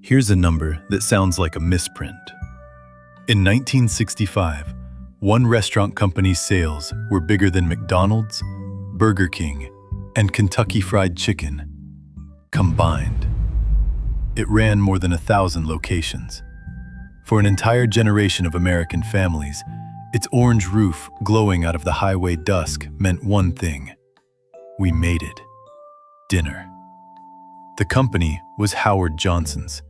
Here's a number that sounds like a misprint. In 1965, one restaurant company's sales were bigger than McDonald's, Burger King, and Kentucky Fried Chicken combined. It ran more than 1,000 locations. For an entire generation of American families, its orange roof glowing out of the highway dusk meant one thing: we made it. Dinner. The company was Howard Johnson's.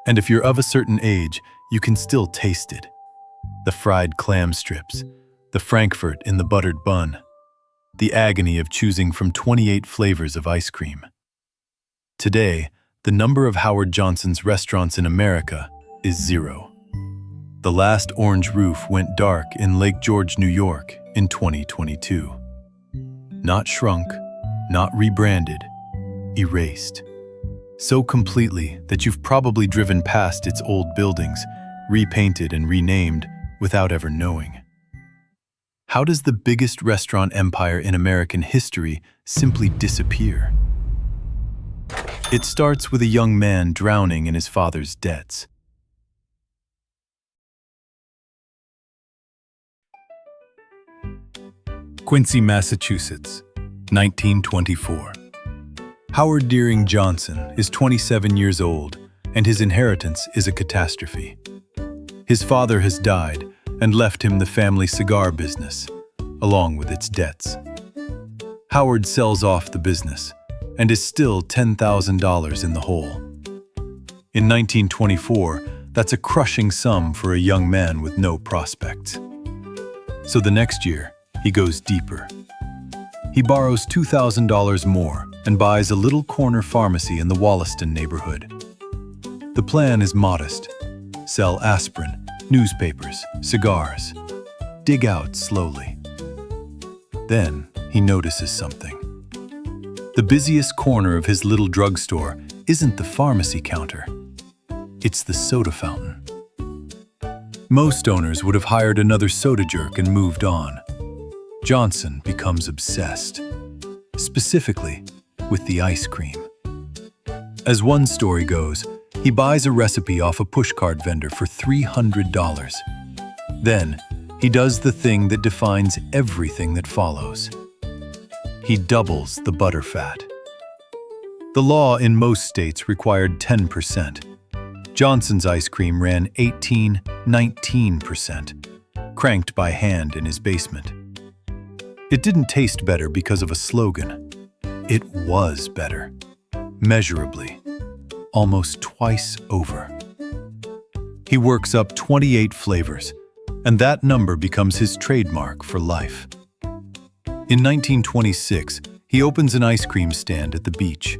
And if you're of a certain age, you can still taste it. The fried clam strips, the Frankfurt in the buttered bun, the agony of choosing from 28 flavors of ice cream. Today, the number of Howard Johnson's restaurants in America is 0. The last orange roof went dark in Lake George, New York in 2022. Not shrunk, not rebranded, erased. So completely that you've probably driven past its old buildings, repainted and renamed without ever knowing. How does the biggest restaurant empire in American history simply disappear? It starts with a young man drowning in his father's debts. Quincy, Massachusetts, 1924. Howard Deering Johnson is 27 years old, and his inheritance is a catastrophe. His father has died and left him the family cigar business, along with its debts. Howard sells off the business and is still $10,000 in the hole. In 1924, that's a crushing sum for a young man with no prospects. So the next year, he goes deeper. He borrows $2,000 more and buys a little corner pharmacy in the Wollaston neighborhood. The plan is modest: sell aspirin, newspapers, cigars, dig out slowly. Then he notices something. The busiest corner of his little drugstore isn't the pharmacy counter. It's the soda fountain. Most owners would have hired another soda jerk and moved on. Johnson becomes obsessed, specifically with the ice cream. As one story goes, he buys a recipe off a pushcart vendor for $300. Then, he does the thing that defines everything that follows. He doubles the butterfat. The law in most states required 10%. Johnson's ice cream ran 19%, cranked by hand in his basement. It didn't taste better because of a slogan. It was better, measurably, almost twice over. He works up 28 flavors, and that number becomes his trademark for life. In 1926, he opens an ice cream stand at the beach.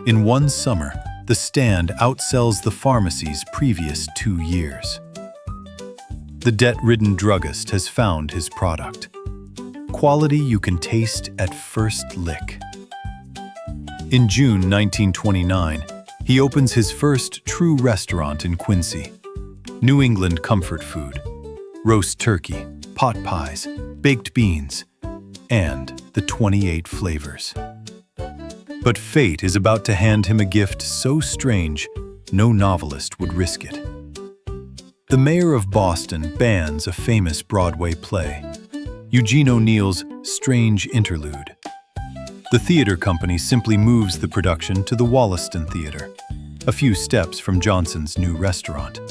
In one summer, the stand outsells the pharmacy's previous 2 years. The debt-ridden druggist has found his product. Quality you can taste at first lick. In June 1929, he opens his first true restaurant in Quincy. New England comfort food, roast turkey, pot pies, baked beans, and the 28 flavors. But fate is about to hand him a gift so strange, no novelist would risk it. The mayor of Boston bans a famous Broadway play, Eugene O'Neill's Strange Interlude. The theater company simply moves the production to the Wollaston Theater, a few steps from Johnson's new restaurant.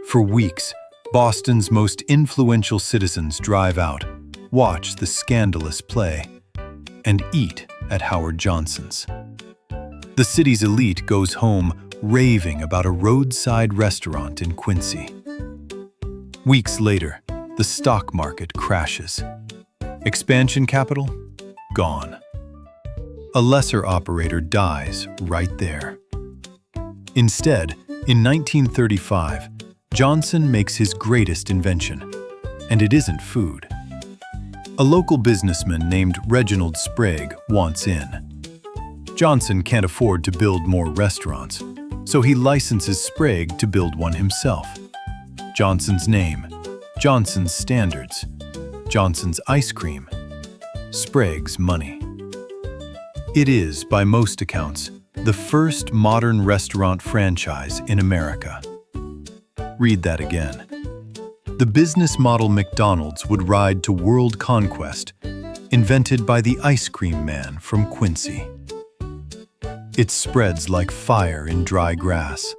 For weeks, Boston's most influential citizens drive out, watch the scandalous play, and eat at Howard Johnson's. The city's elite goes home raving about a roadside restaurant in Quincy. Weeks later, the stock market crashes. Expansion capital? Gone. A lesser operator dies right there. Instead, in 1935, Johnson makes his greatest invention, and it isn't food. A local businessman named Reginald Sprague wants in. Johnson can't afford to build more restaurants, so he licenses Sprague to build one himself. Johnson's name, Johnson's standards, Johnson's ice cream, Sprague's money. It is, by most accounts, the first modern restaurant franchise in America. Read that again. The business model McDonald's would ride to world conquest, invented by the ice cream man from Quincy. It spreads like fire in dry grass.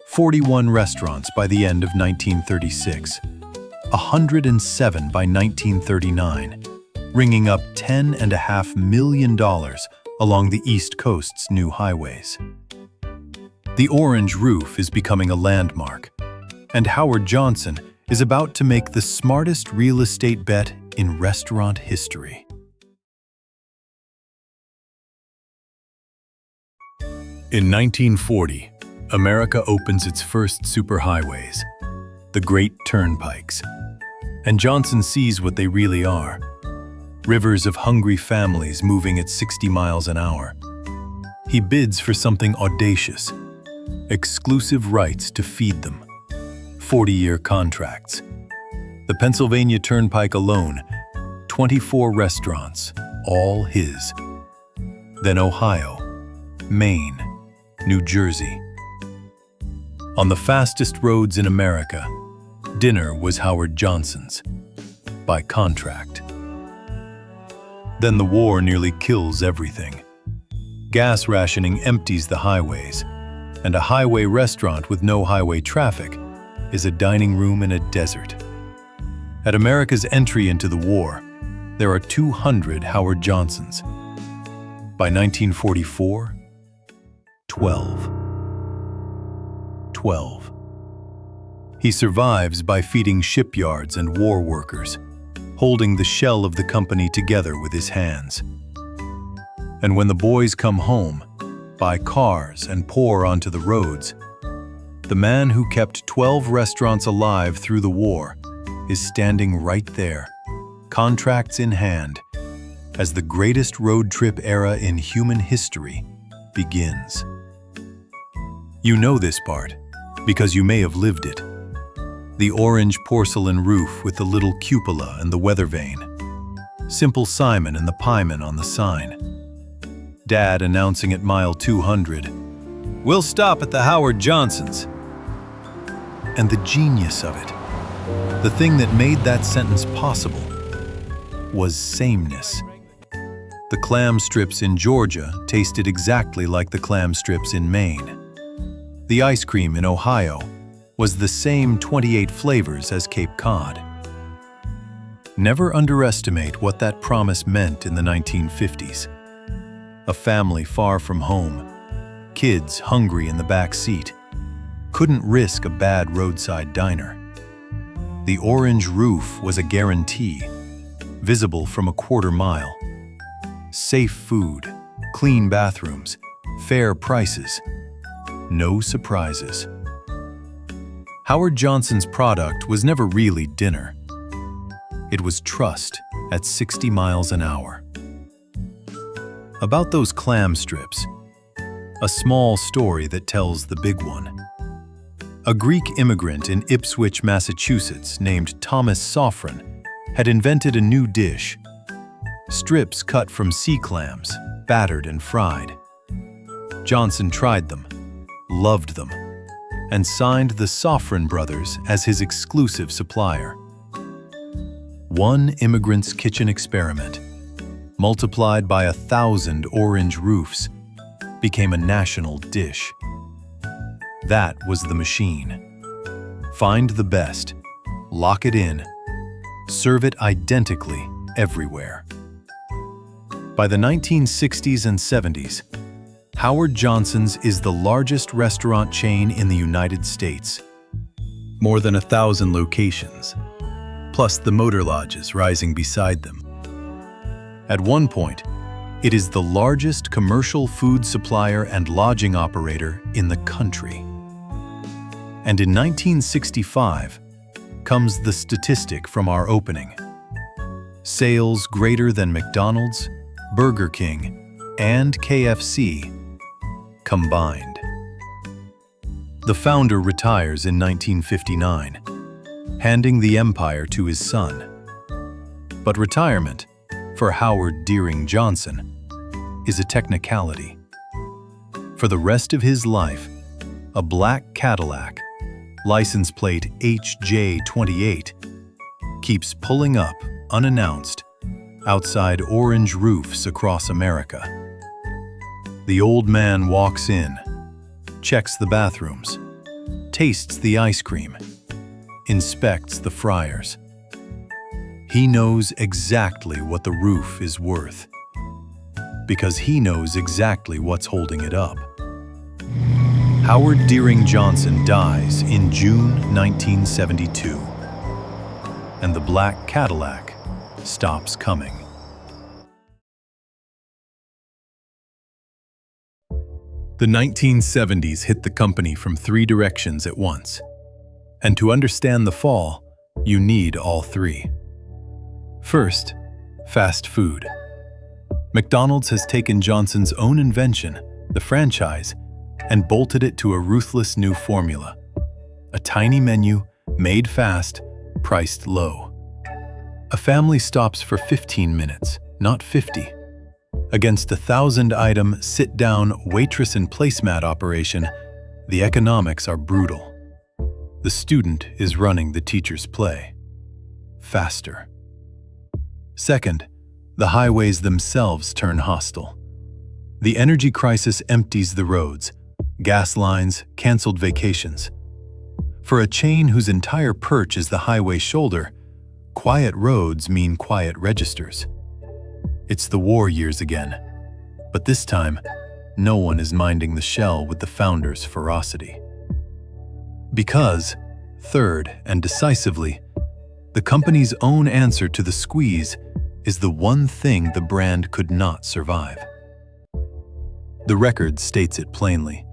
41 restaurants by the end of 1936, 107 by 1939, ringing up $10.5 million along the East Coast's new highways. The orange roof is becoming a landmark, and Howard Johnson is about to make the smartest real estate bet in restaurant history. In 1940, America opens its first superhighways, the Great Turnpikes, and Johnson sees what they really are: rivers of hungry families moving at 60 miles an hour. He bids for something audacious: exclusive rights to feed them. 40-year contracts. The Pennsylvania Turnpike alone, 24 restaurants, all his. Then Ohio, Maine, New Jersey. On the fastest roads in America, dinner was Howard Johnson's, by contract. Then the war nearly kills everything. Gas rationing empties the highways, and a highway restaurant with no highway traffic is a dining room in a desert. At America's entry into the war, there are 200 Howard Johnsons. By 1944, 12. He survives by feeding shipyards and war workers, holding the shell of the company together with his hands. And when the boys come home, buy cars and pour onto the roads, the man who kept 12 restaurants alive through the war is standing right there, contracts in hand, as the greatest road trip era in human history begins. You know this part, because you may have lived it. The orange porcelain roof with the little cupola and the weather vane. Simple Simon and the pieman on the sign. Dad announcing at mile 200, "We'll stop at the Howard Johnsons." And the genius of it, the thing that made that sentence possible, was sameness. The clam strips in Georgia tasted exactly like the clam strips in Maine. The ice cream in Ohio was the same 28 flavors as Cape Cod. Never underestimate what that promise meant in the 1950s. A family far from home, kids hungry in the back seat, couldn't risk a bad roadside diner. The orange roof was a guarantee, visible from a quarter mile. Safe food, clean bathrooms, fair prices. No surprises. Howard Johnson's product was never really dinner. It was trust at 60 miles an hour. About those clam strips, a small story that tells the big one. A Greek immigrant in Ipswich, Massachusetts, named Thomas Sofran, had invented a new dish: strips cut from sea clams, battered and fried. Johnson tried them, loved them, and signed the Sofran brothers as his exclusive supplier. One immigrant's kitchen experiment, multiplied by 1,000 orange roofs, became a national dish. That was the machine. Find the best, lock it in, serve it identically everywhere. By the 1960s and 70s, Howard Johnson's is the largest restaurant chain in the United States. More than 1,000 locations, plus the motor lodges rising beside them. At one point, it is the largest commercial food supplier and lodging operator in the country. And in 1965 comes the statistic from our opening: sales greater than McDonald's, Burger King, and KFC combined. The founder retires in 1959, handing the empire to his son. But retirement, for Howard Deering Johnson, is a technicality. For the rest of his life, a black Cadillac, license plate HJ28, keeps pulling up, unannounced, outside orange roofs across America. The old man walks in, checks the bathrooms, tastes the ice cream, inspects the fryers. He knows exactly what the roof is worth, because he knows exactly what's holding it up. Howard Deering Johnson dies in June 1972, and the black Cadillac stops coming. The 1970s hit the company from three directions at once, and to understand the fall, you need all three. First, fast food. McDonald's has taken Johnson's own invention, the franchise, and bolted it to a ruthless new formula. A tiny menu, made fast, priced low. A family stops for 15 minutes, not 50. Against a 1,000-item sit-down waitress and placemat operation, the economics are brutal. The student is running the teacher's play. Faster. Second, the highways themselves turn hostile. The energy crisis empties the roads, gas lines, canceled vacations. For a chain whose entire perch is the highway shoulder, quiet roads mean quiet registers. It's the war years again, but this time, no one is minding the shell with the founders' ferocity. Because, third and decisively, the company's own answer to the squeeze is the one thing the brand could not survive. The record states it plainly.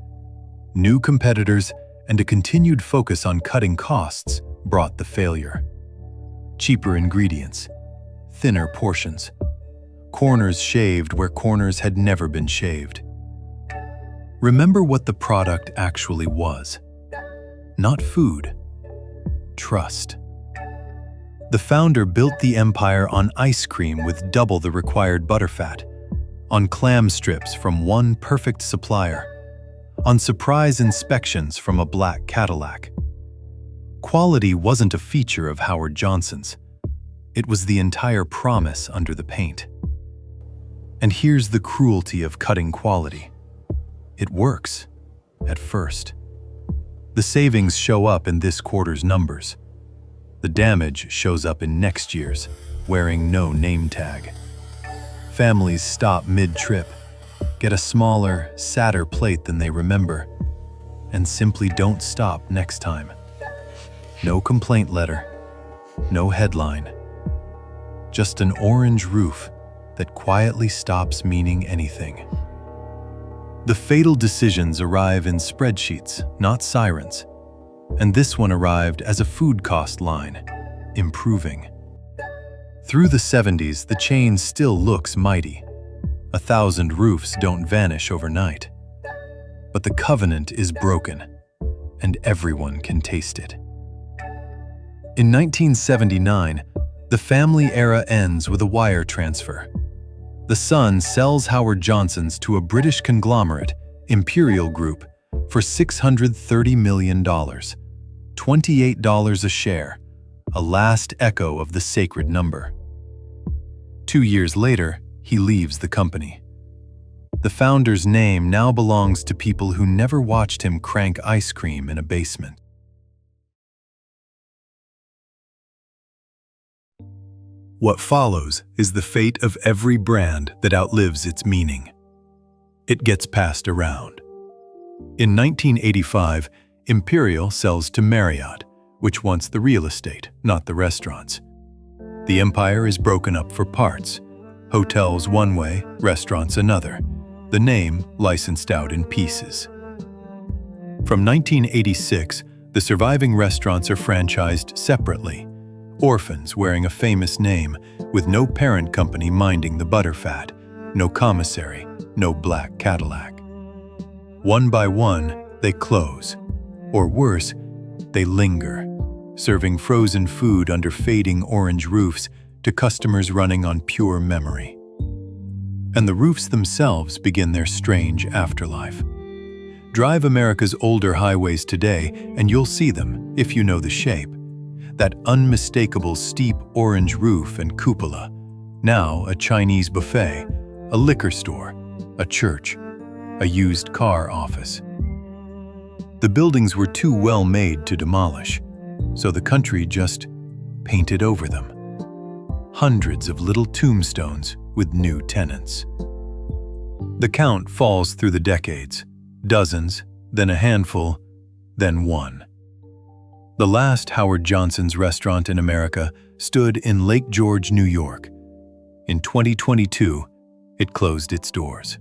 New competitors and a continued focus on cutting costs brought the failure. Cheaper ingredients, thinner portions, corners shaved where corners had never been shaved. Remember what the product actually was. Not food, trust. The founder built the empire on ice cream with double the required butterfat, on clam strips from one perfect supplier, on surprise inspections from a black Cadillac. Quality wasn't a feature of Howard Johnson's. It was the entire promise under the paint. And here's the cruelty of cutting quality. It works, at first. The savings show up in this quarter's numbers. The damage shows up in next year's, wearing no name tag. Families stop mid-trip, get a smaller, sadder plate than they remember, and simply don't stop next time. No complaint letter, no headline. Just an orange roof that quietly stops meaning anything. The fatal decisions arrive in spreadsheets, not sirens. And this one arrived as a food cost line, improving. Through the 70s, the chain still looks mighty. 1,000 roofs don't vanish overnight. But the covenant is broken, and everyone can taste it. In 1979, the family era ends with a wire transfer. The son sells Howard Johnson's to a British conglomerate, Imperial Group, for $630 million. $28 a share, a last echo of the sacred number. 2 years later, he leaves the company. The founder's name now belongs to people who never watched him crank ice cream in a basement. What follows is the fate of every brand that outlives its meaning. It gets passed around. In 1985, Imperial sells to Marriott, which wants the real estate, not the restaurants. The empire is broken up for parts. Hotels one way, restaurants another. The name licensed out in pieces. From 1986, the surviving restaurants are franchised separately. Orphans wearing a famous name, with no parent company minding the butterfat, no commissary, no black Cadillac. One by one, they close. Or worse, they linger, serving frozen food under fading orange roofs to customers running on pure memory. And the roofs themselves begin their strange afterlife, Drive America's older highways today and you'll see them, if you know the shape. That unmistakable steep orange roof and cupola, now a Chinese buffet, a liquor store, a church, a used car office. The buildings were too well made to demolish, so the country just painted over them. Hundreds of little tombstones with new tenants. The count falls through the decades, dozens, then a handful, then one. The last Howard Johnson's restaurant in America stood in Lake George, New York. In 2022, it closed its doors.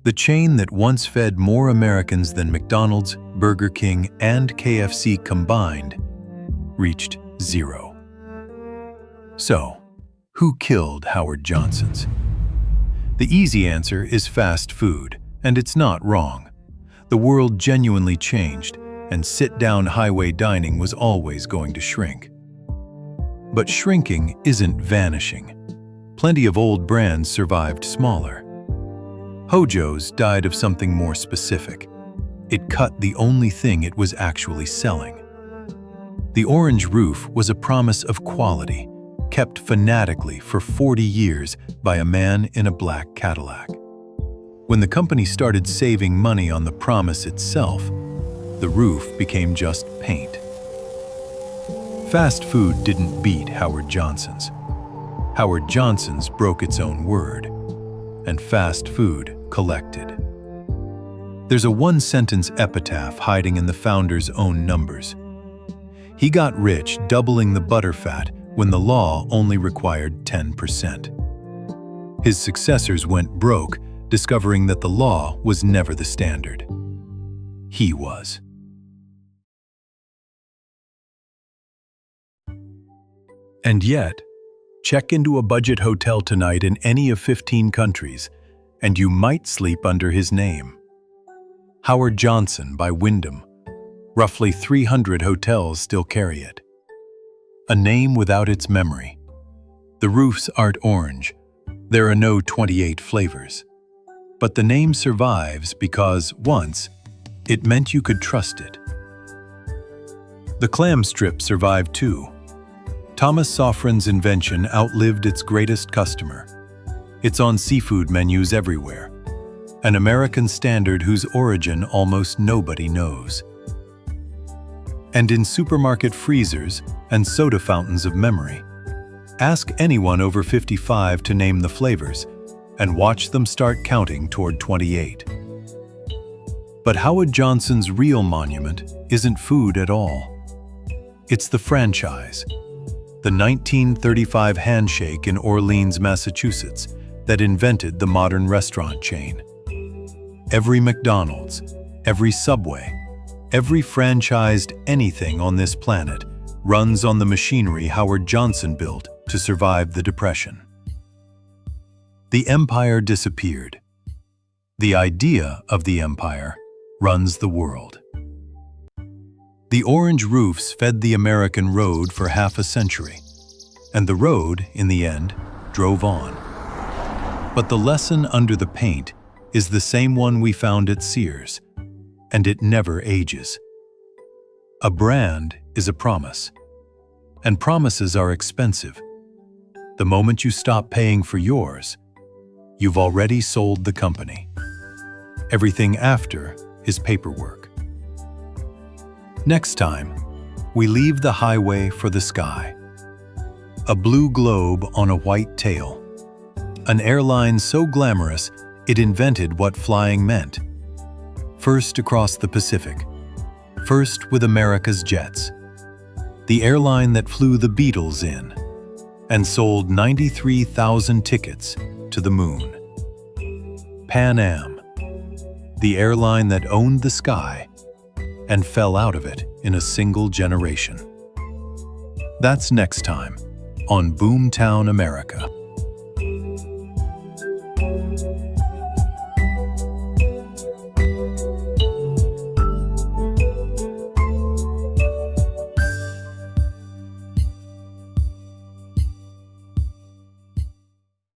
The chain that once fed more Americans than McDonald's, Burger King, and KFC combined reached zero. So, who killed Howard Johnson's? The easy answer is fast food, and it's not wrong. The world genuinely changed, and sit-down highway dining was always going to shrink. But shrinking isn't vanishing. Plenty of old brands survived smaller. Hojo's died of something more specific. It cut the only thing it was actually selling. The orange roof was a promise of quality, kept fanatically for 40 years by a man in a black Cadillac. When the company started saving money on the promise itself, the roof became just paint. Fast food didn't beat Howard Johnson's. Howard Johnson's broke its own word, and fast food collected. There's a one-sentence epitaph hiding in the founder's own numbers. He got rich doubling the butterfat when the law only required 10%. His successors went broke, discovering that the law was never the standard. He was. And yet, check into a budget hotel tonight in any of 15 countries, and you might sleep under his name. Howard Johnson by Wyndham. Roughly 300 hotels still carry it. A name without its memory. The roofs aren't orange. There are no 28 flavors. But the name survives because, once, it meant you could trust it. The clam strip survived too. Thomas Sofrin's invention outlived its greatest customer. It's on seafood menus everywhere. An American standard whose origin almost nobody knows. And in supermarket freezers and soda fountains of memory. Ask anyone over 55 to name the flavors, and watch them start counting toward 28. But Howard Johnson's real monument isn't food at all. It's the franchise. The 1935 handshake in Orleans, Massachusetts, that invented the modern restaurant chain. Every McDonald's, every Subway, every franchised anything on this planet runs on the machinery Howard Johnson built to survive the Depression. The empire disappeared. The idea of the empire runs the world. The orange roofs fed the American road for half a century, and the road, in the end, drove on. But the lesson under the paint is the same one we found at Sears, and it never ages. A brand is a promise, and promises are expensive. The moment you stop paying for yours, you've already sold the company. Everything after is paperwork. Next time, we leave the highway for the sky. A blue globe on a white tail. An airline so glamorous, it invented what flying meant. First across the Pacific. First with America's jets. The airline that flew the Beatles in and sold 93,000 tickets to the moon. Pan Am. The airline that owned the sky and fell out of it in a single generation. That's next time on Boomtown, America.